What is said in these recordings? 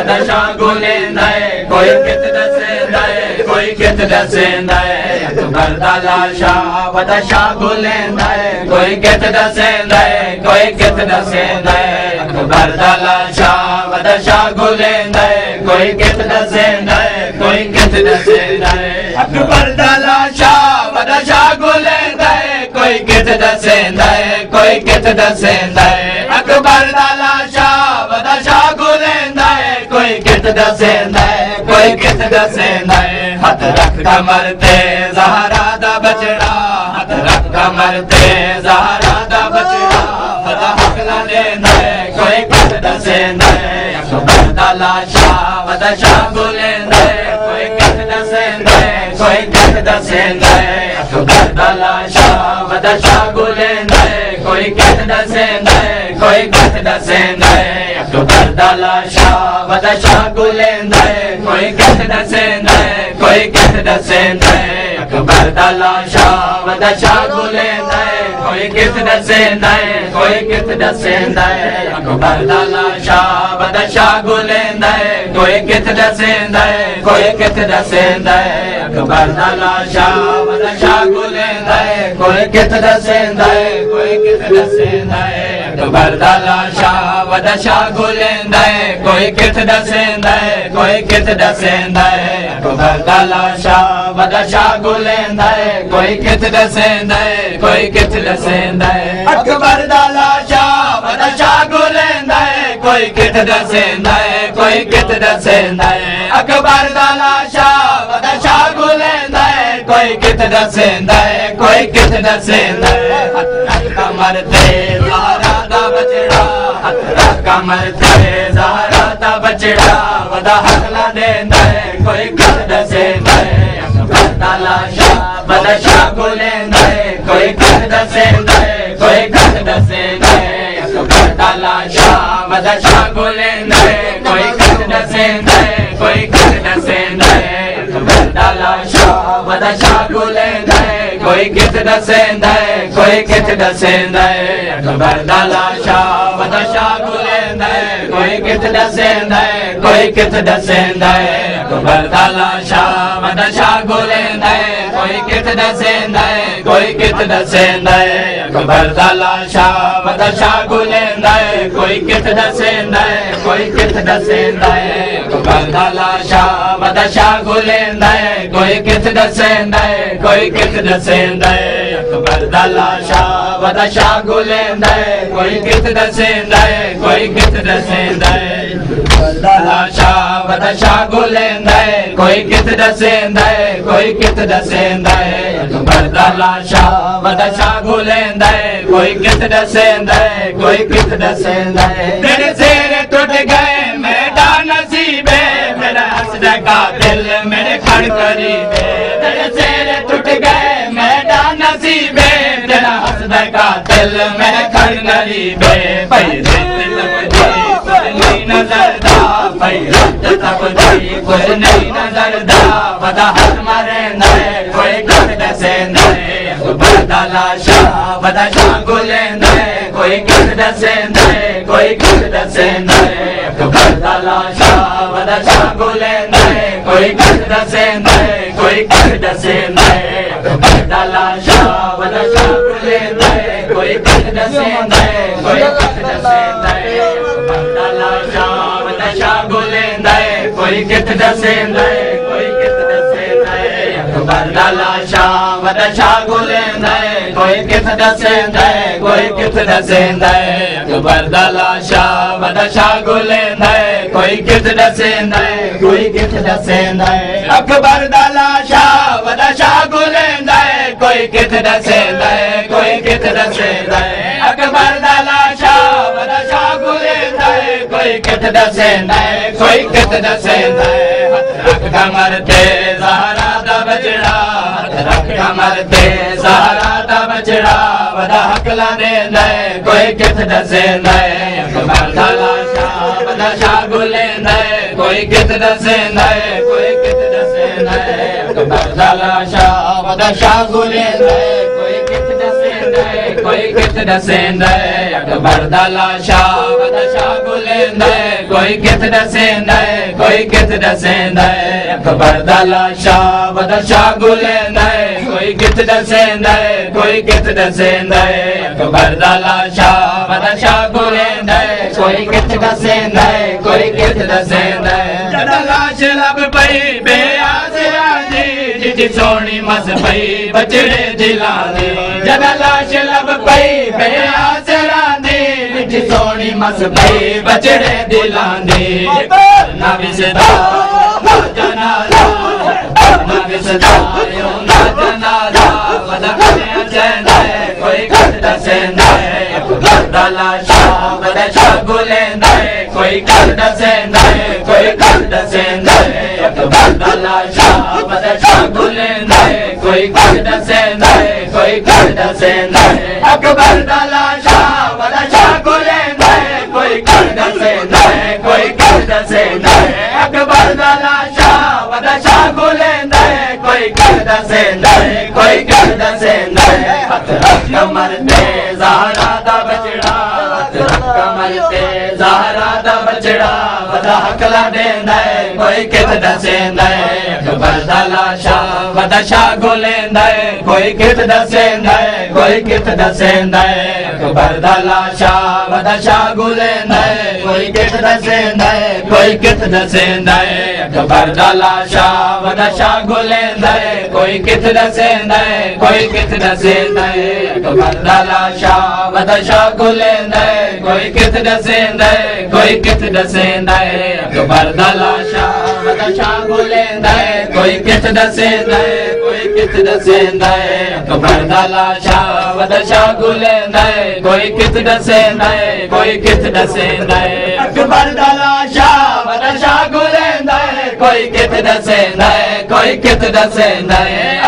वदशा गुलेंदा है कोई कित दसेंदा है कोई कित दसेंदा है अकबर दा लाशा वदशा गुलेंदा है कोई कित दसेंदा है कोई कित दसेंदा है अकबर दा लाशा वदशा गुलेंदा है कोई कित दसेंदा है कोई कित दसेंदा है अकबर दा लाशा वदशा गुलेंदा है कोई कित दसेंदा है कोई कित दसेंदा है अकबर दा लाशा वदशा गुलेंदा है कोई कित दसेंदा है कोई कित दसेंदा है हथ रख कमर ते ज़हरा दा बचड़ा हथ रख कमर ते ज़हरा दा बचड़ा वदा हकला देंदा है कोई कित दसेंदा है अकबर दा लाशा वदशा गुलेंदा है कोई कित दसेंदा है कोई कित दसेंदा है अकबर दा लाशा वदशा गुलेंदा है कोई कित दसेंदा है कोई कित दसेंदा है अकबर दा लाशा वदशा गुलेंदा है कोई कित दसेंदा है कोई कित दसेंदा है अकबर दा लाशा वदशा गुलेंदा है कोई कित दसेंदा है कोई कित दसेंदा है अकबर दा लाशा वदशा गुलेंदा है कोई कित दसेंदा है कोई कित दसेंदा है अकबर दा लाशा वदशा गुलेंदा है कोई कित दसेंदा है कोई कित दसेंदा है अकबर दा लाशा वदशा गुलेंदा है कोई कित दसेंदा है कोई कित दसेंदा है अकबर दा लाशा वदशा गुलेंदा है कोई कित दसेंदा है कोई कित दसेंदा है अकबर दा लाशा वदशा गुलेंदा है कोई कित दसेंदा है कोई कित दसेंदा है अकबर दा लाशा वदशा गुलेंदा है कोई कित दसेंदा है कोई कित दसेंदा है हथ रख कमर ते ज़हरा दा बचड़ा हथ रख कमर ते ज़हरा दा बचड़ा वदा हकला देंदा है कोई कित दसेंदा है अकबर दा लाशा वदशा गुलेंदा है कोई कित दसेंदा है कोई कित दसेंदा है अकबर दा लाशा वदशा गुलेंदा है कोई कित दसेंदा है कोई कित दसेंदा है अकबर दा लाशा वदशा गुलेंदा है कोई कित दसेंदा है कोई कित दसेंदा है अकबर दा लाशा वदशा गुलेंदा है कोई कित दसेंदा है कोई कित दसेंदा है अकबर दा लाशा वदशा गुलेंदा है कोई कित दसेंदा है कोई कित दसेंदा है अकबर दा लाशा वदशा गुलेंदा है कोई कित दसेंदा है कोई कित दसेंदा है अकबर दा लाशा वदशा गुलेंदा है कोई कित दसेंदा है कोई कित दसेंदा है अकबर दा लाशा वदशा गुलेंदा है कोई कित दसेंदा है कोई कित दसेंदा है दा लाशा वदशा गुलेंदा है कोई कित दसेंदा है कोई कित दसेंदा है अकबर दा लाशा वदशा गुलेंदा है कोई कित दसेंदा है कोई कित दसेंदा है तेरे सिर टूट गए मेरा नसीबे मेरा हसद का दिल मेरे खड़ करीबे तेरे सिर टूट गए मेरा नसीबे तेरा हसद का दिल मेरे खड़ करीबे पैसे नहीं नजरदा पैरत तब दी कुछ नहीं नजरदा वदा हाथ मारे नए कोई कित दसेंदा है अकबर दा लाशा वदशा गुलेंदा है कोई कित दसेंदा है कोई कित दसेंदा है अकबर दा लाशा वदशा गुलेंदा है कोई कित दसेंदा है कोई कित दसेंदा है अकबर दा लाशा वदशा गुलेंदा है कोई कित दसेंदा है कोई कित दसेंदा है अकबर दा लाशा वदशा गुलेंदा है कोई कित दसेंदा है कोई कित दसेंदा है अकबर दा लाशा वदशा गुलेंदा है कोई कित दसेंदा है कोई कित दसेंदा है अकबर दा लाशा वदशा गुलेंदा है कोई कित दसेंदा है कोई कित दसेंदा है अकबर दा लाशा वदशा गुलेंदा है कोई कित दसेंदा है कोई कित दसेंदा है अकबर दा लाशा वदशा गुलेंदा है कोई कित दसेंदा है कोई कित दसेंदा है हथ रख कमर ते ज़हरा दा बचड़ा हथ रख कमर ते ज़हरा दा बचड़ा वदा हकला देंदा है कोई कित दसेंदा है अकबर दा लाशा वदशा गुलेंदा है कोई कित दसेंदा है कोई कित दसेंदा है अकबर दा लाशा वदशा गुलेंदा है कोई कित दसेंदा गुलेंदा कोई कित दसेंदा अकबर दा लाशा वदा शाह गुलेंदा कोई कित दसेंदा कोई कित दसेंदा अकबर दा लाशा वदा शाह गुलेंदा कोई कित दसेंदा कोई कित दसेंदा अकबर दा लाशा वदा शाह गुलेंदा कोई कित दसेंदा कोई कित दसेंदा जदा लाश लब पई बेआसरा दी जिदी सोनी मस पई बचड़े दिलां दी जदा लाश लब पई बेआसरा दी जिदी सोनी मस पई बचड़े दिलां दी ना विसदा जनाजा ना विसदा ना जनाजा वदा कने चैंदा कोई कट दसेंदा अकबर दा लाशा वदा शाह गुलेंदा कोई कट दसेंदा कोई कट दसेंदा अकबर दा लाशा वदा शाह गुलेंदा कोई कट दसेंदा कोई कट दसेंदा अकबर दा लाशा वदा शाह गुलेंदा कोई कट दसेंदा कोई कट दसेंदा अकबर दा लाशा वदा शाह गुलेंदा कोई कट दसेंदा कोई कट दसेंदा हथ रख कमर ते ज़हरा दा बचड़ा हथ रख कमर ते ज़हरा दा बचड़ा वदा हकला देंदा कोई कित दसेंदा अकबर दा लाशा वदा शाह गुलेंदा कोई कित दसेंदा कोई कित दसेंदा अकबर दा लाशा वदा शाह गुलेंदा कोई कित दसेंदा कोई कित दसेंदा अकबर दा लाशा वदा शाह गुलेंदा कोई कित दसेंदा कोई कित दसेंदा अकबर दा लाशा वदा शाह गुलेंदा कोई कित दसेंदा कोई कित दसेंदा अकबर दा लाशा वदा शाह गुलेंदा कोई कित दसेंदा कोई कित दसेंदा अकबर दा लाशा वदा शाह गुलेंदा कोई कित दसेंदा कोई कित दसेंदा अकबर दा लाशा वदा शाह गुलेंदा कोई कित दसेंदा कोई कित दसेंदा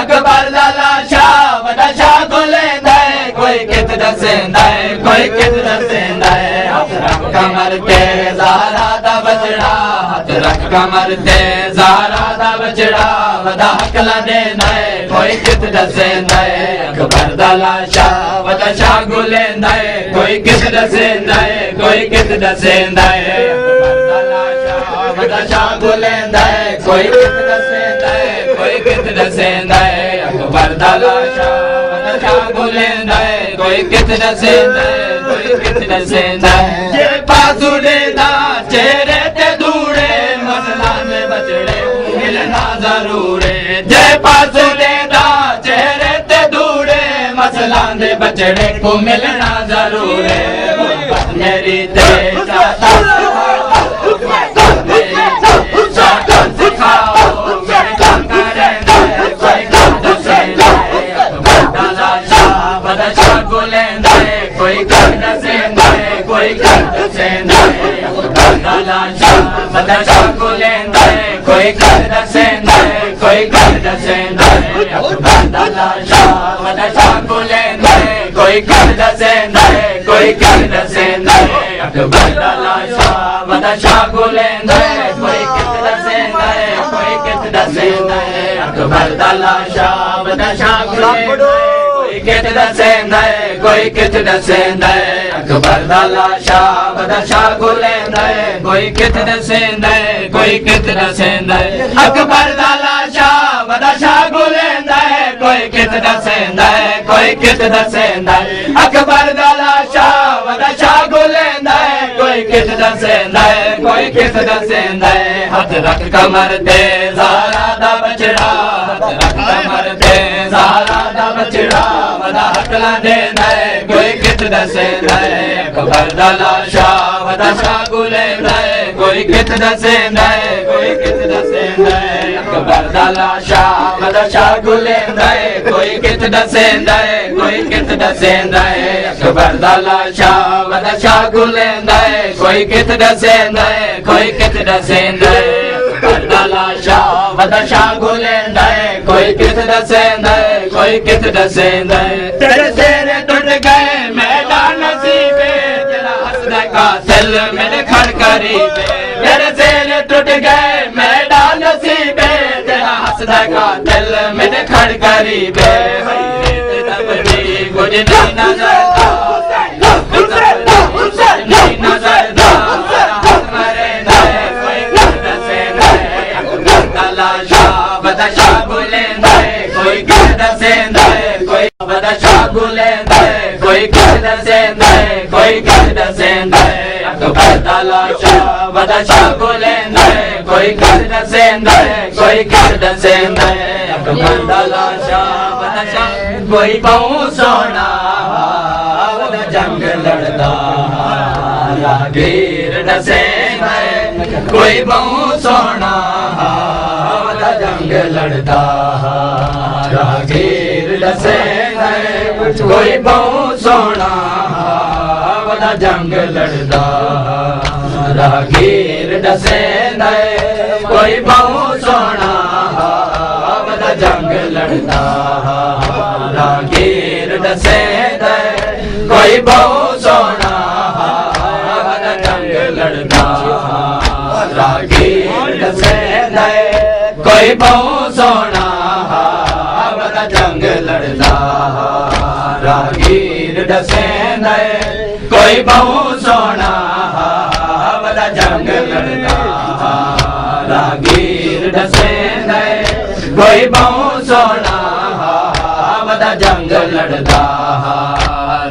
अकबर दा लाशा वदा शाह गुलेंदा कोई कित दसेंदा कोई कित दसेंदा हथ रख कमर ते ज़हरा दा बचड़ा हथ रख कमर ते ज़हरा दा बचड़ा वदा हकला देंदा कोई कित दसेंदा अकबर दा लाशा वदा शाह गुलेंदा कोई कित दसेंदा कोई कित दसेंदा अकबर दा लाशा वदा शाह गुलेंदा कोई कित दसेंदा कोई कित दसेंदा अकबर दा लाशा वदा शाह गुलेंदा कोई कित दसेंदा कोई कित दसेंदा जे पासुड़े दा चेहरे ते धूड़े मसला में बचड़े मिलना जरूर जे पासुड़े दा चेहरे ते धूड़े मसला दे बचड़े को मिलना जरूर मेरी ते कोई कर दसेंदा कोई कर दसेंदा अकबर दा लाशा वदा शाह गुलेंदा कोई कर दसेंदा कोई कर दसेंदा अकबर दा लाशा वदा शाह गुलेंदा कोई कर दसेंदा कोई कर दसेंदा अकबर दा लाशा वदा शाह गुलेंदा कोई कित दसेंदा कोई कित दसेंदा अकबर दा लाशा वदा शाह गुलेंदा कोई कित दसेंदा कोई कित दसेंदा अकबर दा लाशा वदा शाह गुलेंदा कोई कित दसेंदा कोई कित दसेंदा अकबर दा लाशा वदा शाह गुलेंदा कोई कित दसेंदा कोई कित दसेंदा अकबर दा लाशा वदा शाह गुलेंदा कोई कित दसेंदा कोई कित दसेंदा हथ रख कमर ते ज़हरा दा बचड़ा हथ रख कमर ते ज़हरा दा बचड़ा वदा हकला देंदा कोई कित दसेंदा अकबर दा लाशा वदा शाह गुलेंदा कोई कित दसेंदा कोई कित दसेंदा अकबर दा लाशा वदा शाह गुलेंदा कोई कित दसेंदा कोई कित दसेंदा अकबर दा लाशा वदा शाह गुलेंदा कोई कित दसेंदा कोई कित दसेंदा अकबर दा लाशा वदा शाह गुलेंदा कोई कित दसेंदा कोई कित दसेंदा तेरे तेरे टूट गए मैदान नसीबे तेरा हंसने का दिल मेरे खड़ करीबे तेरे तेरे टूट गए मैदान नसीबे तेरा हंसने का दिल मेरे खड़ करीबे कुछ नहीं नजरदा नहीं नजरदा मरे नए कोई गर्द से नए तलाशा बदशा गुले नए कोई गर्द से नए कोई बदशा गुले नए कोई गर्द से नए कोई गर्द से नए तलाशा बदशा गुले नए कोई गर्द से नए कोई गर्द से नए तलाशा बदशा कोई बहु सोना जंग लड़ता रागीर डसे कोई बहु सोना जंग लड़ता रागीर डसे कोई बहु सोना जंग लड़ता रागीर डसे कोई बहु सोना जंग लड़ता रागीर डसे कोई बहु सोना जंग लड़ता रागीर डसे कोई बहु सोना जंग लड़ता रागीर डसे कोई बहु सोना जंग लड़ता रागीर डसे कोई बहु सोना जंग लड़ता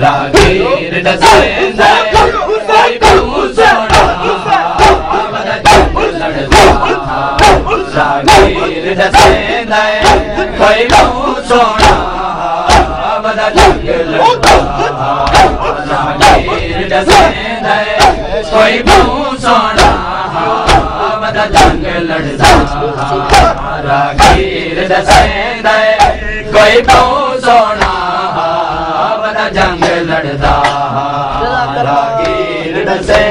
रागीर डसे कोई बहु सोना जंग लड़ता रागीर डसे कोई बहु सोना जंग लड़ता रागीर डसे कोई बहु सोना जंग लड़ता रागीर डसे कोई बहु सोना जंग लड़ता रागीर डसे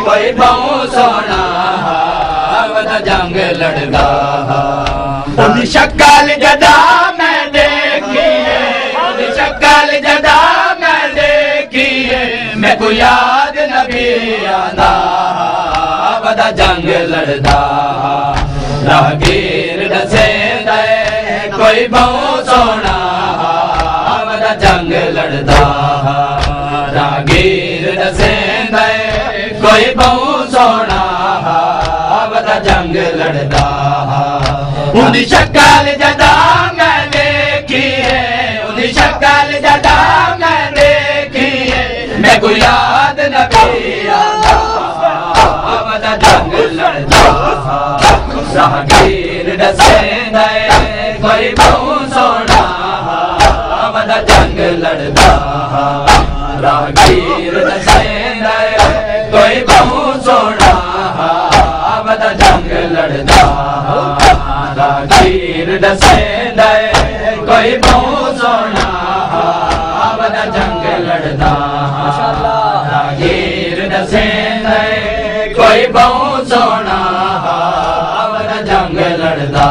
कोई बहु सोना जंग लड़ता उन शक्ल जदा मैं देखी उन शक्ल जदा मैं देखी मैं को याद नबी आंदा बदा जंग लड़ता रागीर डसे कोई बहु सोना बदा जंग लड़ता रागीर डसे कोई बहु सोना बदा जंग लड़ता उन शक्ल जदा मैं देखी है उन शक्ल जदा मैं देखी है मैं को याद नबी आंदा बदा जंग लड़ता रागीर डसे कोई बहु सोना बदा जंग लड़ता रागीर डसे कोई बहु सोना बदा जंग लड़ता रागीर डसे कोई बहु सोना बदा जंग लड़ता रागीर डसे कोई बहु सोना बदा जंग लड़ता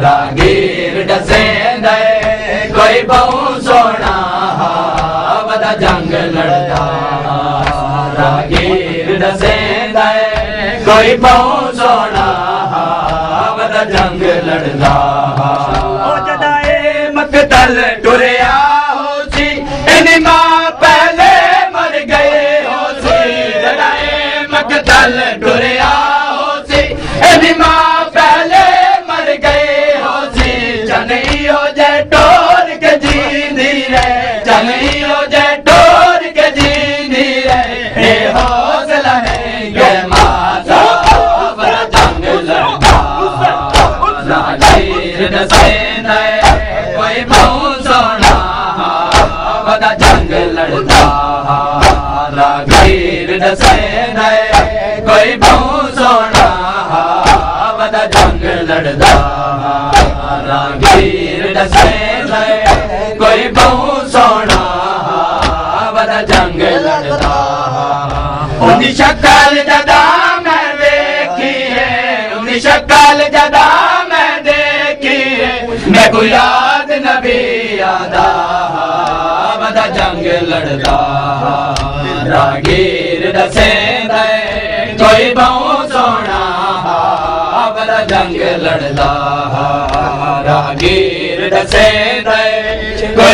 रागीर डसे कोई बहु सोना बदा जंग लड़ता रागीर डसे कोई बहु सोना बदा जंग लड़ता ओ जदाए मकतल टुरया हो सी इनी मां पहले मर गए हो सी जदाए मकतल टुरया हो सी इनी मां पहले मर गए हो सी चनई हो जाए टोर के जींदी रे चनई हो जाए टोर के जींदी रे ए हौसला है ये माता बड़ा जंग लड़ता रागीर डसे कोई बहु सोना बड़ा जंग लड़ता रागीर डसे कोई बहु सोना बड़ा जंग लड़ता रागीर डसे कोई बहु सोना बड़ा जंग लड़ता उनकी शक्ल जदा मैं देखी है उनकी शक्ल जदा मैं देखी है मैं को याद नबी आंदा बदा जंग लड़ता रागीर डसे कोई बहु सोना बदा जंग लड़ता रागीर डसे कोई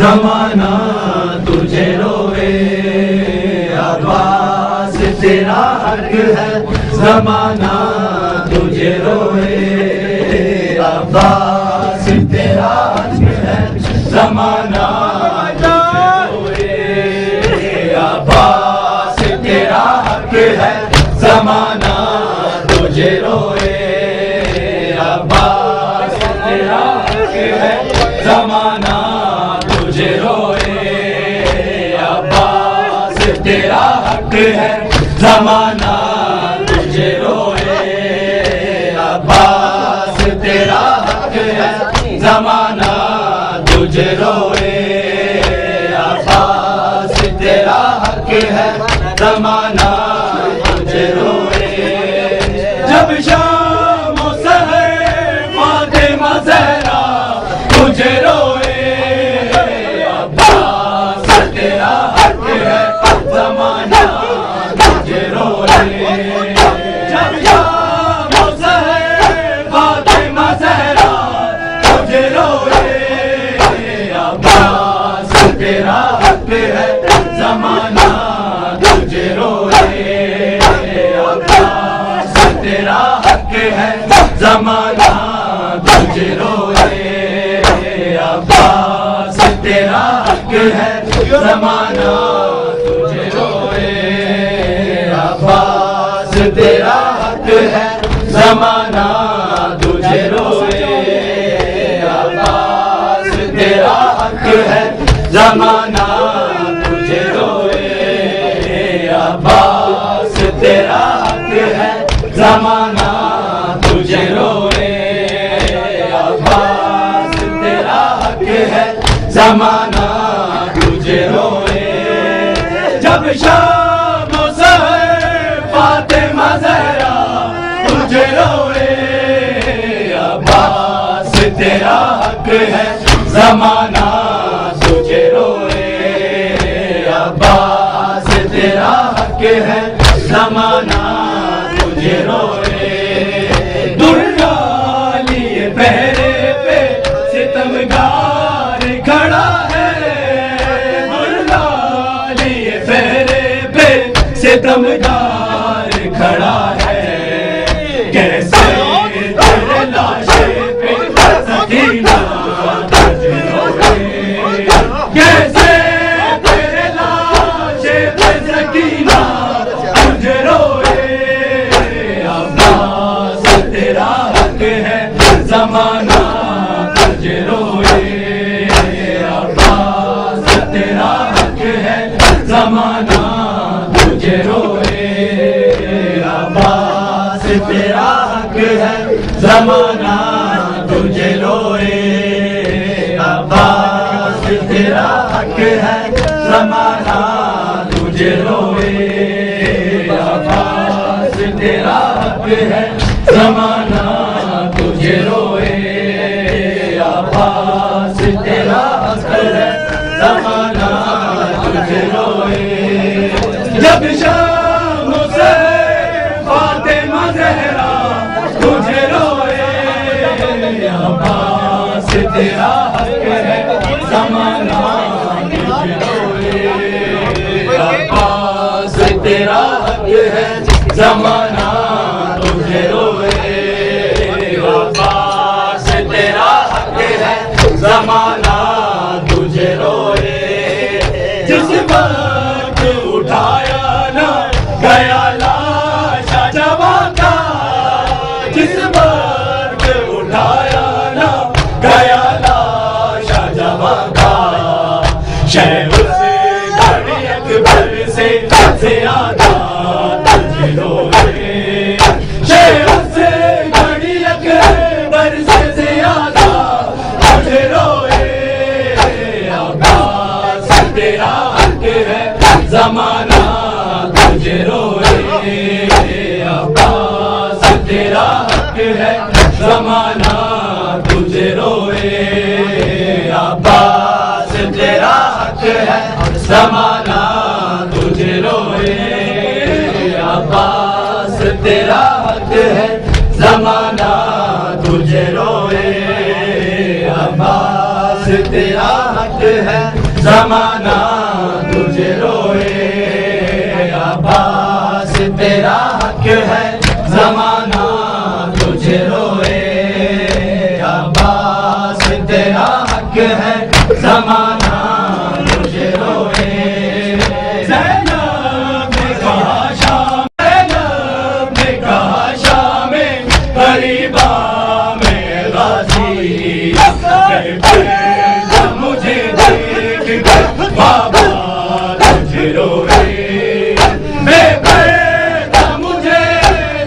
जमाना तुझे रोए, अब्बास तेरा हक है, जमाना तुझे रोए, अब्बास तेरा हक है, जमाना तुझे रोए, अब्बास तेरा हक है, जमाना तुझे रोए, अब्बास तेरा हक है, जमाना तुझे रोए, अब्बास तेरा हक है, जमाना तुझे रोए, अब्बास तेरा हक है, जमाना तुझे रोए, अब्बास तेरा हक है, जमाना तुझे रोए। जब शाम सहर फातिमा ज़हरा तुझे रोए, अब्बास तेरा हक है, जमाना तुझे रोए। जब शाम सहर फातिमा ज़हरा तुझे रोए, अब्बास तेरा हक है, जमाना तुझे रोए, अब्बास तेरा हक है, जमाना तुझे रोए, अब्बास तेरा हक है, जमाना तुझे रोए, अब्बास तेरा हक है, जमाना तुझे रोए, अब्बास तेरा हक है, जमाना तुझे रोए, अब्बास तेरा हक है, जमाना तुझे रोए, अब्बास तेरा हक है, जमाना तुझे रोए। जब शाम सहर फातिमा ज़हरा तुझे रोए, अब्बास तेरा हक है, जमाना तुझे रोए, अब्बास तेरा हक है, जमाना तुझे रोए। दुर्गा लिए पहरे पे सितमगार खड़ा है, दुर्गा लिए पहरे पे सितमगार खड़ा है, कैसे तेरे लाशे पे सकीना तुझे रोए, कैसे तेरे लाशे पे सकीना तुझे रोए, अब्बास तेरा हक है, जमाना तुझे रोए, अब्बास तेरा हक है, जमाना तुझे रोए, अब्बास तेरा हक है, जमाना तुझे रोए, अब्बास तेरा हक है, जमाना तुझे रोए, अब्बास तेरा हक है, जमाना तुझे रोए, अब्बास तेरा हक है, जमाना तुझे रोए। जब शाम सहर फातिमा ज़हरा तुझे रोए, अब्बास तेरा हक है, जमाना तुझे रोए, अब्बास तेरा हक है, जमाना तुझे रोए, अब्बास तेरा हक है, जमाना तुझे रोए। जिस वक्त उठाया ना गया लाश जवा का, जिस वक्त उठाया ना गया लाश जवा का, शहर से घड़ी अकबर से ज्यादा तुझे रोए, शहर से घड़ी अकबर से ज्यादा तुझे रोए, अब्बास तेरा हक है, जमाना तुझे रोए, अब्बास तेरा हक है, जमाना तुझे रोए, अब्बास तेरा हक है, जमाना तुझे रोए, अब्बास तेरा हक है, जमाना तुझे रोए, अब्बास तेरा हक हक है जमाना तुझे रोए अब्बास तेरा हक है जमाना तुझे रोए अब्बास तेरा हक है जमाना तुझे रोए ज़ैनब ने कहा शाम ज़ैनब ने कहा शाम गरीबा में गाजी मुझे देख कर बाबा तुझे रोए मुझे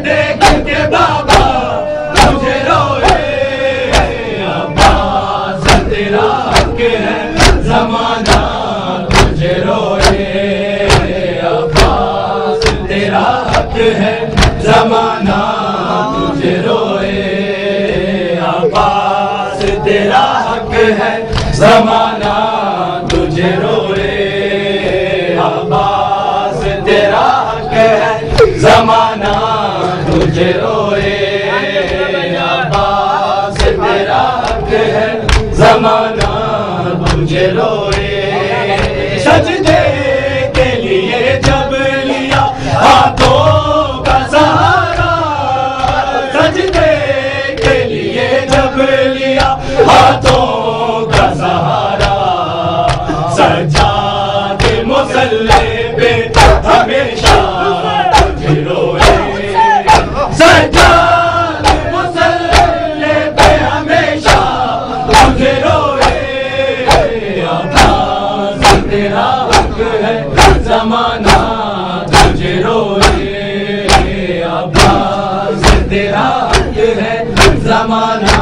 देख के बाबा तुझे रोए अब्बास तेरा हक है जमाना तुझे रोए अब्बास तेरा हक है जमाना तुझे रोए अब्बास तेरा हक है जमाना तुझे रोए अब्बास तेरा हक है जमाना तुझे रोए अब्बास तेरा हक है जमाना तुझे रोए सजदे के लिए जब लिया हाथों का सहारा सजदे के लिए जब लिया हाथों का सहारा सज्जाद मुसल्ले पे हमेशा तुझे रोए सज्जाद मुसल्ले पे हमेशा तुझे रोए अब्बास तेरा हक है जमाना तुझे रोए अब्बास तेरा हक है जमाना